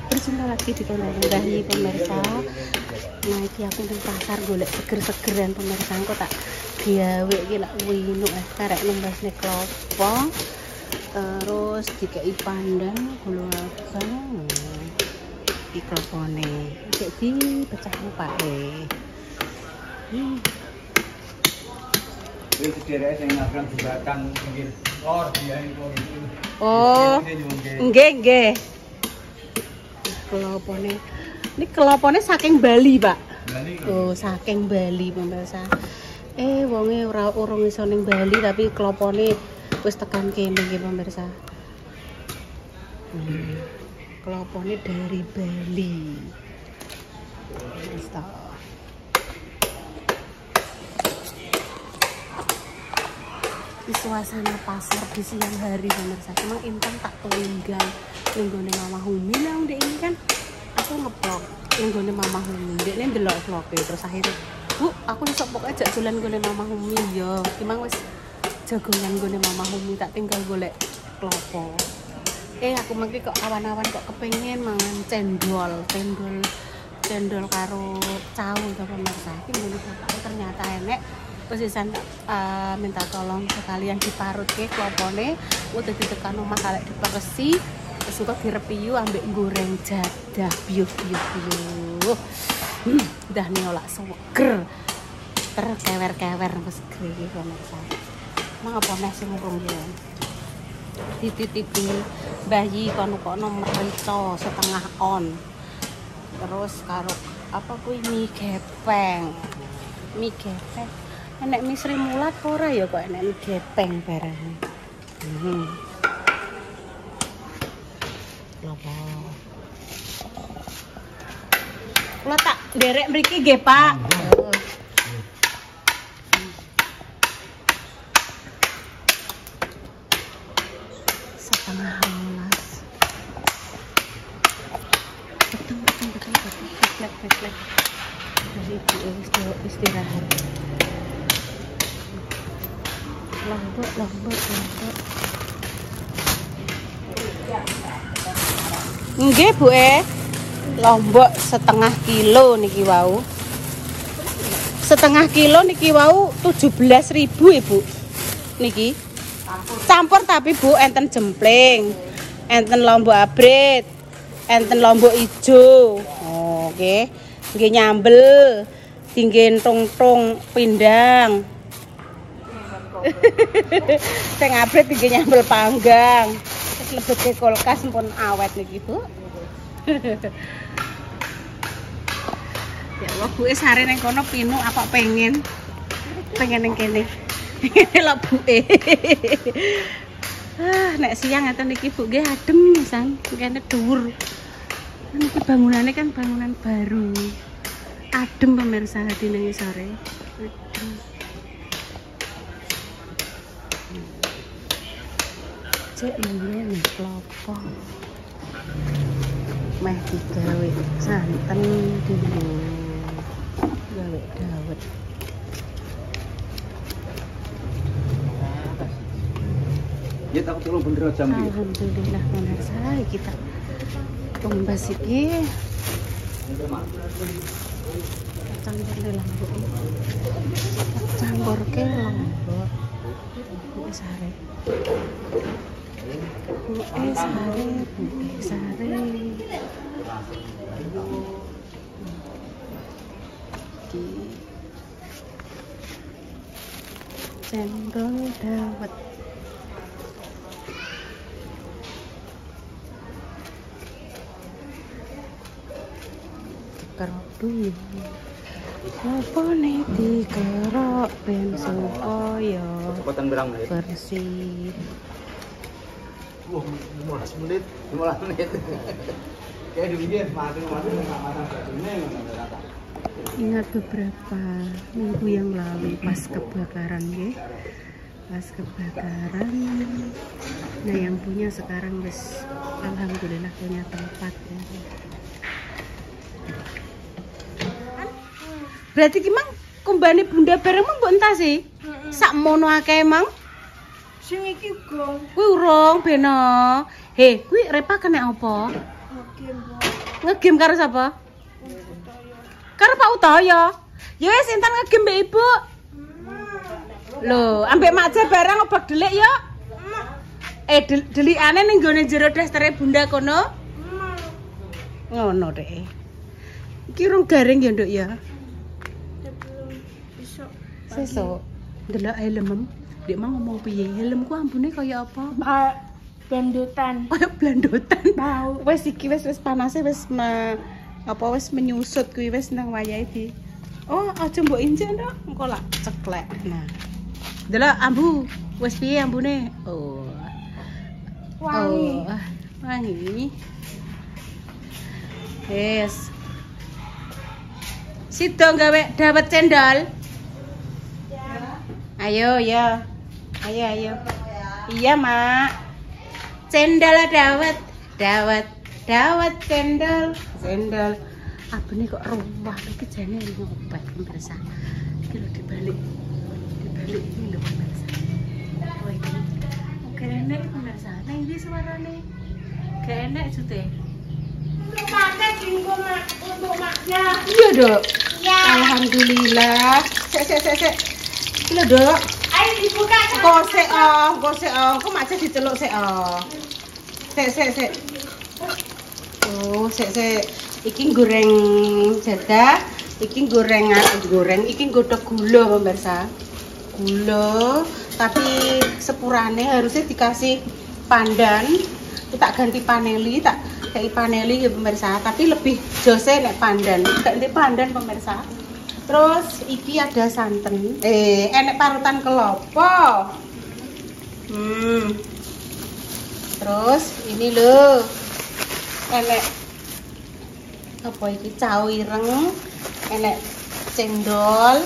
Berjumpa lagi di channel Bayi pemirsa. Nah, iki aku nang pasar golek seger-segeran pemirsa. Kok tak gawe iki lak winu karek lembasne klopo. Terus dikei pandang gula abang. Iki klopone. Iki dipecah pake. Wis derek sing nabrak jembatan pinggir lor diae kok. Oh. Nggih. Kelopone. Ini kelopone saking Bali, Pak. Bali. Oh, saking Bali pemirsa. Wonge ora urung iso ning Bali tapi kelopone wis tekan kene nggih pemirsa. Kelopone dari Bali. Wis ta. Di suasana pasar di siang hari pemirsa. Cuma Intan tak tunggal nenggone Mama Humi lah ndek ini kan aku ngeblok nenggone Mama Humi ndekne ndelok vloge terus akhirnya Bu aku iso pokoke jak dolan nggone Mama Humi ya gimana wis jagongan nggone Mama Humi tak tinggal golek klopo aku mengki kok awan-awan kok kepengen mangan cendol karo cau to pemirsa iki ngene bapak ternyata enek terus isan minta tolong sekalian diparut ke klopone udah ditekan omah kalek diperesi suka direpiu ambek goreng jadah biu udah nyolak seger terkewer-kewer wis grege pemirsa mang apa neh sing urung ya dititipi bayi kono-kono merica setengah on terus karo apa kuwi mie gepeng enek mie Sri Mulat ora ya kok enek mie gepeng barang lopo. Kula tak nderek mriki nggih, Pak. Setengah 12. Betul. Dari ibu istirahat. Lombok. Nggih, Bu Lombok setengah kilo niki wau. Setengah kilo niki wau 17.000, Ibu. Niki. Campur tapi Bu enten jempling, enten lombok abrit, enten lombok ijo. Oh, nggih. Nggih nyambel, dinggen tung-tung pindang. Sing abrit dinggen nyambel panggang. Lebet ke kulkas pun awet niki Bu. Ya Allah Bu sare nang kono pinu apa pengen ning kene. Lho Bu. Nek siang ngeten niki Bu nggih adem pisan, kene dhuwur. Niki bangunane kan bangunan baru. Adem pemirsa dene sore. Adem. Cek ini klopo meh digawe santen dulu gawe dawet ya tak tolong bener jam iki alhamdulillah pemirsa kita tumbas iki campur ke lombok sare sare. Cendol dawet. Kerok dulu. Apa nih dikerok ben supaya kecepatan berang menit bersih. 15 menit. Kayak dulu mati Ingat beberapa minggu yang lalu pas kebakaran ya. Pas kebakaran. Nah yang punya sekarang wis alhamdulillah punya tempat ya. Berarti gimana kumbane bunda bareng mong mbok entah sih? Sak mono akeh emang. Sing iki gong. Kuwi urung beno. He, kuwi Repa kena apa? Ngegame karo sapa? Karo Pak Utoyo. Ya wis Intan ngegame mbek Ibu. Loh, ambek makja barang obak delik ya. Delikane ning gone jero dastere bunda kono. Ngono deh. Iki urung garing ya, Nduk ya. Sesuk ndelok helmem. Dek mau ngomong piye? Helmku ambune kaya apa? Blandotan. Kaya blandotan. Bau. Wes iki wis panase wis wis menyusut kuwi wis nang wayahe di. Oh, aja mbok injek nduk, engko lak ceklek. Nah. Delok ambu, wis piye ambune? Oh. Wangi. Oh, wangi. Yes. Sido gawe dawet cendol. Ayo, ya. Ayo. Iya, Mak. Cendol dawet cendol. Abene kok ruwah iki jane ngobat pemirsa. Iki lho dibalik ini lho pemirsa. Oh iki. Oke enek pemirsa. Nah ini suarane. Gak enek jute. Untuk pakai dinggo untuk maknya. Iya, Dok. Ya. Alhamdulillah. Sek. Iki lho, Dok. Ayo dibuka. Kok kok makja diceluk sik Sek. Oh, sek. Iki goreng jadah, iki goreng, iki godhog gula pemirsa. Gula, tapi sepurane harusnya dikasih pandan. Tak ganti paneli, tak kayak paneli ya pemirsa, tapi lebih jose nek pandan. Ganti pandan pemirsa. Terus iki ada santen. Enek parutan kelopo. Terus ini loh. Enek apa iki cao ireng, enek cendol.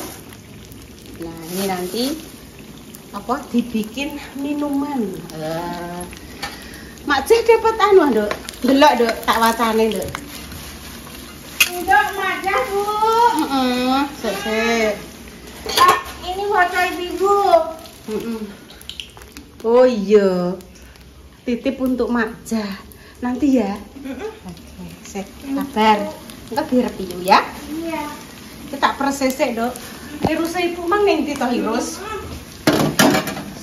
Nah, ini nanti apa dibikin minuman. Makja dapat anu, Nduk. Delok, Nduk, tak wacane, Nduk. Untuk maknya, Bu. Sek. Ini foto Ibu. Oh iya. Titip untuk Makja. Nanti ya. Oke, sek. Kabar. Engko direpiu ya. Iya. Kita persesek, Dok. Hirus ibu mang ning ndi to Hirus?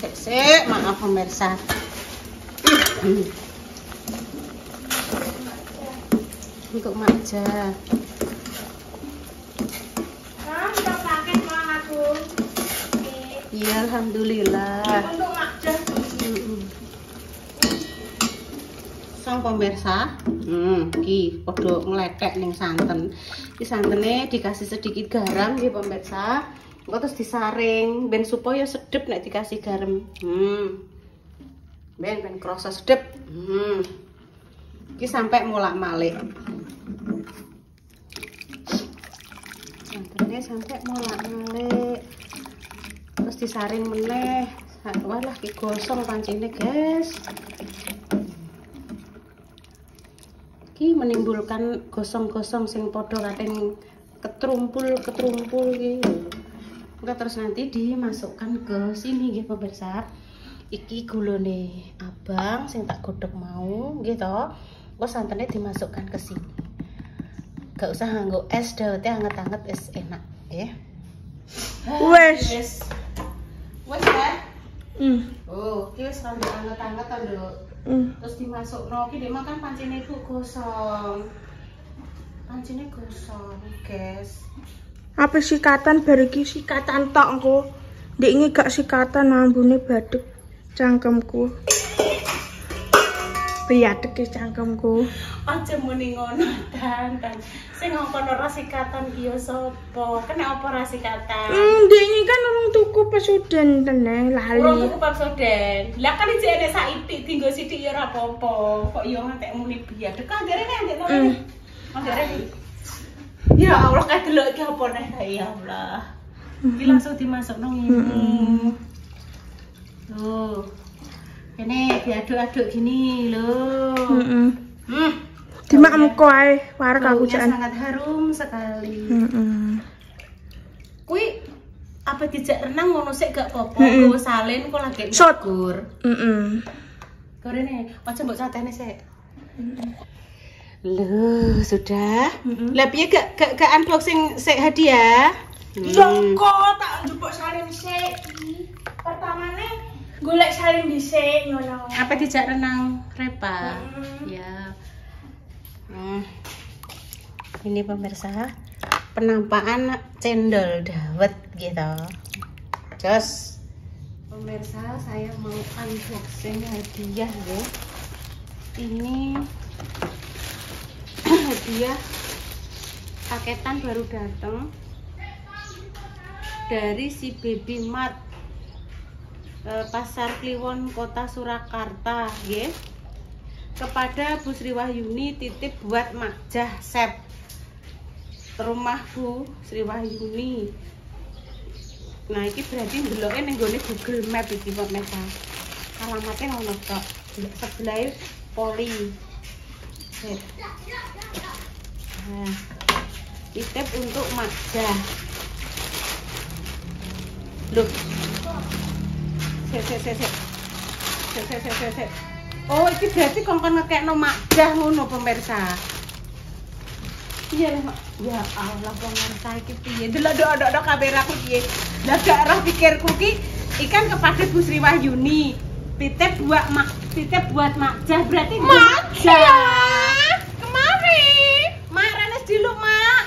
Sek, maaf pemirsa. Untuk Makja. Kita pakai Mang aku. Iya, alhamdulillah. Untuk maknya. Sang pemirsa, iki padha ngletek ning santen. Iki santene dikasih sedikit garam nggih pemirsa. Engko terus disaring ben supaya sedep nek dikasih garam. Ben krasa sedep. Iki sampai molak-malik. Santene sampai molak-malik. Terus disaring meneh. Walah ki gosong pancine, guys. Iki menimbulkan gosong-gosong sing padha kating ketrumpul iki. Enggak, terus nanti dimasukkan ke sini nggih pemirsa. Iki gulone abang sing tak godhog mau nggih to. Kok santene dimasukkan ke sini. Gak usah nganggo es, dawetnya anget-anget es enak nggih. Wes. Wes ya? Oh, iki wis anget-anget to, Nduk. Terus dimasukno iki dek makan pancene ibu gosong. Pancene gosong, guys. Apa sikatan bariki sikatan tok engko. Ndek iki gak sikatan ambune badhek cangkemku. Biadek ki cangkemku. Aja muni ngono, Dan. Sing ngongkon ora sikatan ki yo sapa? Kena apa ora sikatan? Ndek iki kan urung tuku pesuden teneh lali. Urung tuku pasoden. Lah kan iki enek saithik dienggo sithik ya ora apa-apa. Kok yo ngantek muni biadek kagere nek ndek ngono. Kagere. Ya Allah, kayak delok iki apa neh ya Allah. Iki langsung dimasukno ngene. Tuh. Ini diaduk-aduk gini loh. Dimakan kok ae, warek aku Baunya jan. sangat harum sekali. Heeh. Apa dijak renang ngono sik gak apa-apa. Nggo salin kok lagi Sot. nyegur. Heeh. Gorene, aja mbok satene sik. Loh, sudah. Lah piye gak unboxing sik hadiah? Yo kok tak njupuk salin sik. Pertamane golek salin dhisik ngono. Apa dijak renang Repa? Ya. Ini pemirsa penampakan cendol dawet gitu. Jos. Pemirsa, saya mau unboxing hadiah ya. Ini hadiah paketan baru datang dari si Baby Mart, Pasar Kliwon, Kota Surakarta, ya. Kepada Bu Sri Wahyuni titip buat Makjah Sep. Rumah Bu Sri Wahyuni. Nah, ini berarti ndeloke ning gone Google Map iki pemirsa. Alamatnya ngono tok. Sebelah Poli. Nah, titip untuk Makjah. Loh. Sek. Oh, ini berarti kongkon ngekekno Makjah ngono pemirsa. Iya lah, Mak. Ya Allah, pemirsa iki piye? Delok kameraku piye? Lah gak roh pikirku ki ikan kepada Bu Sri Wahyuni. Titip buat Makjah berarti Makjah. Kemari. Mak Renes diluk, Mak.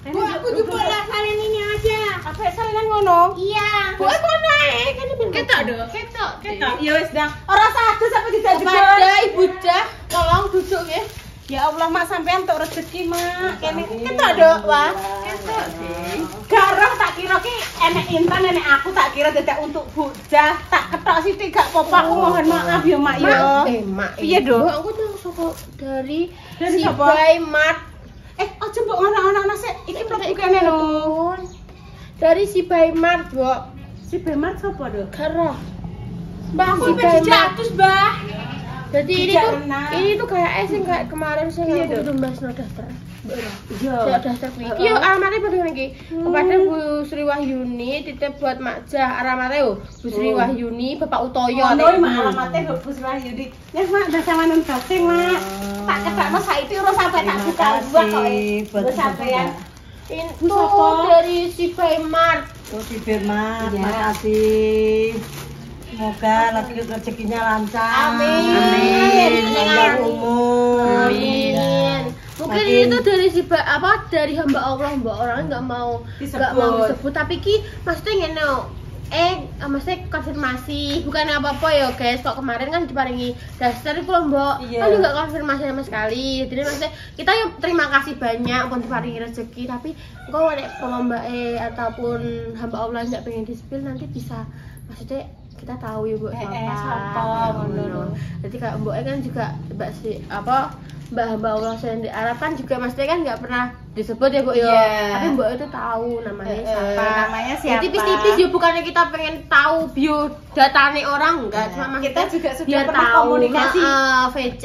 Bu, aku jupuk lah salin ini aja. Apa salinan ngono? Iya. Bu, kono ae, kan Ketok dong. Ketok. Ya wis, Dang. Ora sadus apa tidak Kepada Ibu Dah, tolong duduk ya. Ya Allah, Mak, sampean untuk rezeki, Mak. Kene ketok dok, Wah. Ketok, Ding. Garang tak kira ki enek Intan, enek aku tak kira dadak untuk bocah. Tak ketok sithik gak apa-apa. Aku mohon maaf ya, Mak ya. Mak. Piye, Dok? Aku tuh saka dari Dari si siapa? Baby Mart. Aja mbok ngono-ngono sik. Iki mlebu kene lho. Dari si Baby Mart, Mbok. Si Bemat sapa, Dok? Karo. Mbak, Aku si Baby Mart. Mbah. Jadi Tidak renang. ini tuh kayak sing kayak kemarin sih Iya, aku Dok. tuh mbasno daftar. Iya. Saya daftar kuwi. Iya, alamatnya pada iki. Kepada Bu Sri Wahyuni titip buat Makjah. Alamatnya yo Bu Sri Wahyuni Bapak Utoyo. Ono iki Mak alamatnya Bu Sri Wahyuni. Ya, Mak, dah sama unboxing, Mak. Tak ketakno saiki ora sampai tak buka buat kok. Wis sampean. Itu dari si Baby Mart. Oh, si Firman, Iya. makasih. Semoga lagi rezekinya lancar. Amin. Panjang umur. Amin. Mungkin Makin- itu dari si dari hamba Allah, mbak orang nggak mau disebut, tapi ki maksudnya ngene. Maksudnya konfirmasi, bukan apa-apa ya guys. Kok kemarin kan diparingi dasar itu loh mbak, Iya. kan juga konfirmasi sama sekali. Jadi maksudnya kita yuk terima kasih banyak pun diparingi rezeki, tapi kok ada mbak ataupun hamba Allah nggak pengen disepil nanti bisa, maksudnya kita tahu ya bu siapa, ngono. Jadi kayak mbak kan juga mbak si apa mbak hamba Allah yang diharapkan juga maksudnya kan nggak pernah disebut ya bu ya. Iya. Tapi mbak itu tahu namanya siapa. Namanya siapa? Jadi tipis-tipis ya bukannya kita pengen tahu biodatanya orang enggak, cuma maksudnya Kita juga sudah biar pernah tahu komunikasi. VC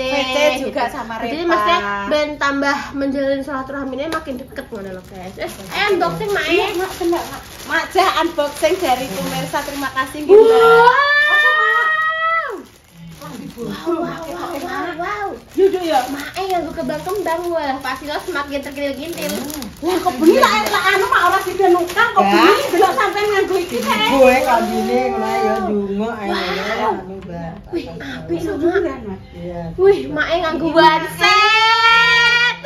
juga sama Jadi Repa. maksudnya ben tambah menjalin silaturahminya makin deket mana loh guys. Unboxing Mak. Iya, Mak, bener, Mak. Makjah unboxing dari pemirsa. Terima kasih, Wow. Mbak. Wow. Duduk ya. Mae yang kembang-kembang wah, pasti lo semakin terkintil-kintil. Lah kok bengi lah anu Mak ora sida nukang kok Ya. bengi delok sampean nganggo iki kae. Gue kambine ngono ya ndonga ae anu, Mbak. Wih, apik Bisa Mak. duduran, Mak. Iya. Wih, mae nganggo wanset.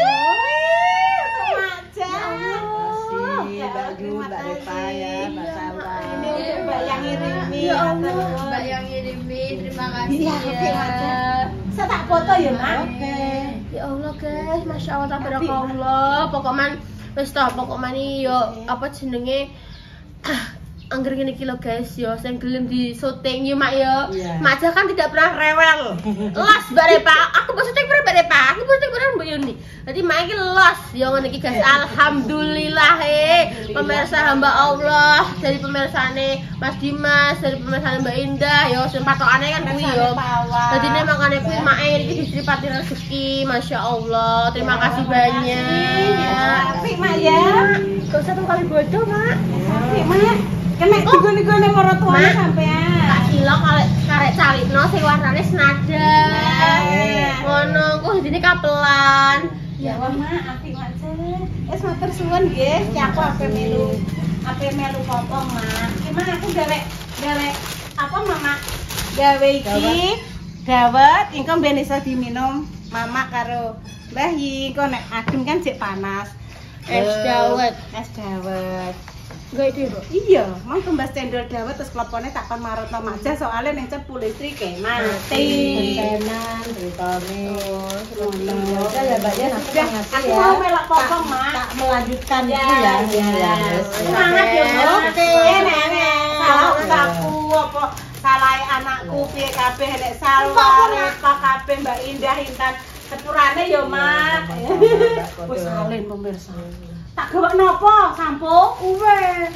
Makjah. Makasih Mbak Ju, Mbak Repa ya, Mbak Salwa. Ini untuk Mbak yang ngirimin. Ya Allah, Mbak yang ngirimin, terima kasih Iya, oke, Makjah. Saya tak foto ya, Mak. Oke. Ya Allah guys, masya Allah tabarakallah. Pokoknya wis toh, pokoknya nih yo apa jenenge angger ngene iki lho guys yo sing gelem di syuting yo Mak yo. Iya. Makjah kan tidak pernah rewel. Las Mbak Repa, aku mau syuting pernah Mbak Repa. Aku mau syuting pernah Mbak nih. Jadi mak iki los ya ngene iki guys. Alhamdulillah pemirsa hamba Allah, dari pemirsane Mas Dimas, dari pemirsane Mbak Indah ya sing patokane kan kuwi ya. Dadi nek makane kuwi mak iki distripati rezeki, Masya Allah. Terima kasih banyak. Apik mak ya. Kok satu kali bodoh, Mak. Apik mak. Kena digone-gone marang tuane sampean. Tak cilok karek calitno sing warnane senada. Ngono kok dene kapelan. Ya wah mak, apik mak. Wis matur suwun nggih, ki aku ape melu potong mak. Ki mak aku gawe apa mama? Gawe iki dawet engko ben iso diminum mama karo Mbah Yi. Engko nek adem kan jek panas. Es dawet. Enggak itu, Mbak. Iya, mang kembas cendol dawet terus klepone tak kon marutno maja soalnya ning cepu listrike mati. Tenan ceritane. Udah ya, Mbak ya. Aku mau melok potong, Mak. Tak melanjutkan itu ya. Semangat ya, Mbak. Nenek. Salah aku apa salah anakku piye kabeh nek salah apa kabeh Mbak Indah Intan sepurane ya, Mak. Wis salin pemirsa. Tak gawe napa sampo? Wes.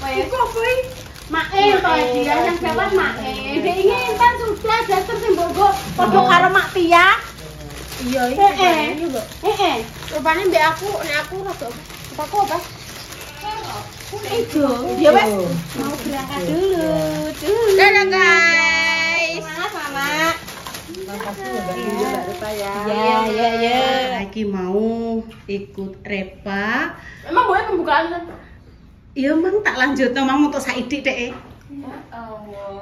Kok kuwi? Mae to dia yang jawab Mae. Dek iki Intan sudah daster sing mbok padha karo Mak Tia. Iya iki. Heeh. Rupane mbek aku nek aku rada apa apa? Ijo. Ya wes. Mau berangkat dulu. Dadah guys. Semangat, Mama. Makasih ya Mbak Indah, Mbak Repa ya. Ya. Lagi mau ikut Repa. Emang boleh pembukaan kan? Iya, Mang tak lanjut Mang untuk saidik dek.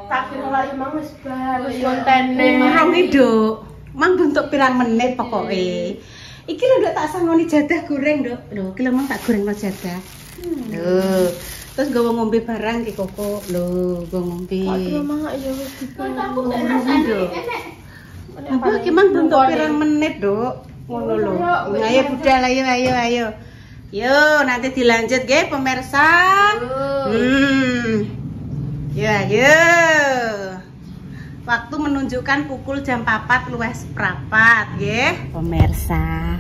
Tak kira lagi Mang wis bagus kontene. Rong itu. Mang bentuk pirang menit pokoknya. Iki lho Dok tak sangoni jadah goreng, Dok. Lho, iki lho Mang tak gorengno jadah. Lho. Terus gue ngombe barang ki Koko. Lho, gue ngombe. Aduh Mang ya wis Aku gak rasane enek. Apa ki Mang bentuk pirang menit, Dok? Ngono lho. Ayo budal ayo. Yo, nanti dilanjut nggih pemirsa. Ya. Waktu menunjukkan pukul jam 4 luwih seprapat nggih. Pemirsa.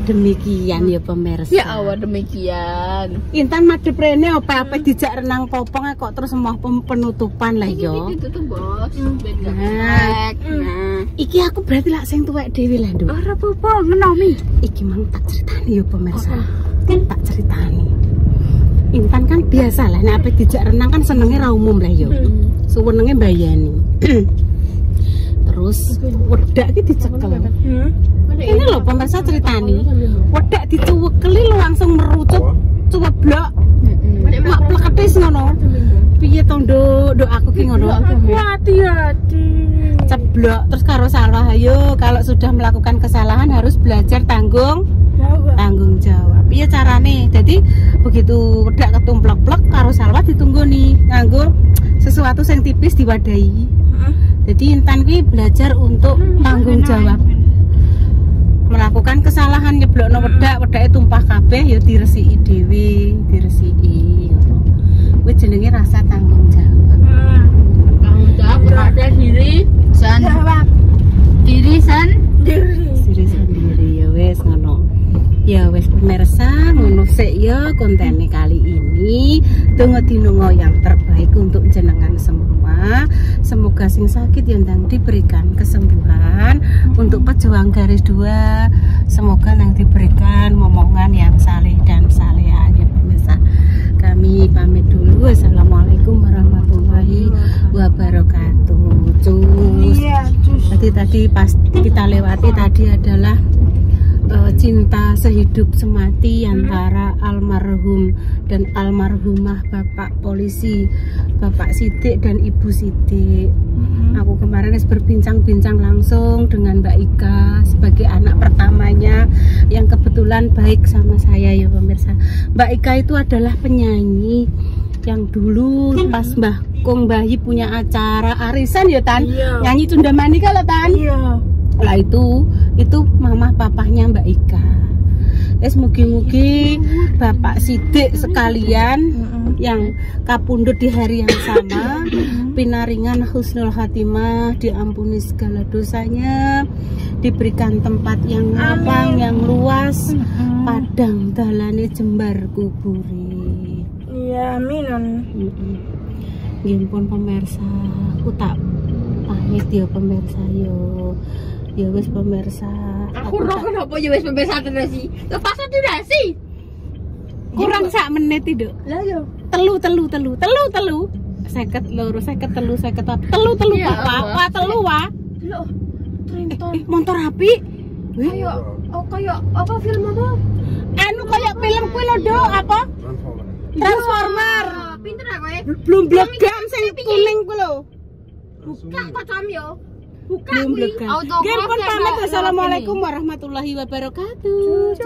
Demikian ya pemirsa. Ya Allah demikian. Intan madhep rene apa dijak renang popong kok terus mau penutupan lah yo. Itu tuh bos. Nah, iki aku berarti lak sing tuwek dhewe lah, Nduk. Ora apa-apa ngenomi. Iki mang tak ceritani ya pemirsa. Kan tak ceritani. Intan kan biasa lah nek ape dijak renang kan senenge ra umum lah yo. Suwenenge mbayani. Terus wedak iki dicekel. Ini loh pemirsa ceritani. Wedak dicuwekeli langsung merucut cuweblok. Mak pleketis ngono. Piye to, Nduk? Nduk aku ki ngono. Hati-hati. Ceblok terus karo salah. Ayo kalau sudah melakukan kesalahan harus belajar tanggung jawab. Piye carane? Jadi begitu wedak ketumplek-plek karo salwa ditunggoni nganggo sesuatu yang tipis diwadahi. Jadi Intan ki belajar untuk tanggung jawab. Melakukan kesalahan nyeblokno wedake tumpah kabeh ya diresiki dhewe, diresiki. Kuwi jenenge rasa tanggung jawab. Tanggung jawab terhadap diri sendiri ya wes ngono. Ya wes pemirsa, ngono sik ya kontene kali ini. Donga dinunga yang terbaik untuk jenengan semua. Semoga sing sakit yang diberikan kesembuhan. Untuk pejuang garis 2, semoga yang diberikan momongan yang saleh dan salehah ya pemirsa. Kami pamit dulu. Wassalamualaikum warahmatullahi wabarakatuh. Tadi pas kita lewati tadi adalah cinta sehidup semati antara almarhum dan almarhumah Bapak Polisi, Bapak Sidik dan Ibu Sidik. Aku kemarin berbincang-bincang langsung dengan Mbak Ika sebagai anak pertamanya yang kebetulan baik sama saya ya pemirsa. Mbak Ika itu adalah penyanyi yang dulu pas Mbah Kong Bayi punya acara arisan ya Tan, nyanyi Tunda Manika lah Tan. Lah itu mama papahnya Mbak Ika. Mugi-mugi Bapak Sidik sekalian yang kapundhut di hari yang sama, pinaringan husnul khatimah, diampuni segala dosanya, diberikan tempat yang lapang, yang luas, padang dalane jembar kuburi. Iya, amin. Nggih pun pemirsa, aku tak pamit ya pemirsa yo. Ya wis pemirsa. Aku roh kenapa ya wis pemirsa durasi. Lepas durasi. Kurang sak menit itu. Lah yo. Telu. 52, 53, telu Ya, Pak. Telu wa. Lho, Trinton. Motor api. Kayak apa film apa? Anu kayak film kuwi lho, Dok, apa? Transformer. Pinter aku ya. Belum blegam sing kuning kuwi lho. Buka kocam yo. Buka Belum kuwi. blegam. Auto Nggih pun cross ya, pamit. Mbak. Assalamualaikum warahmatullahi wabarakatuh.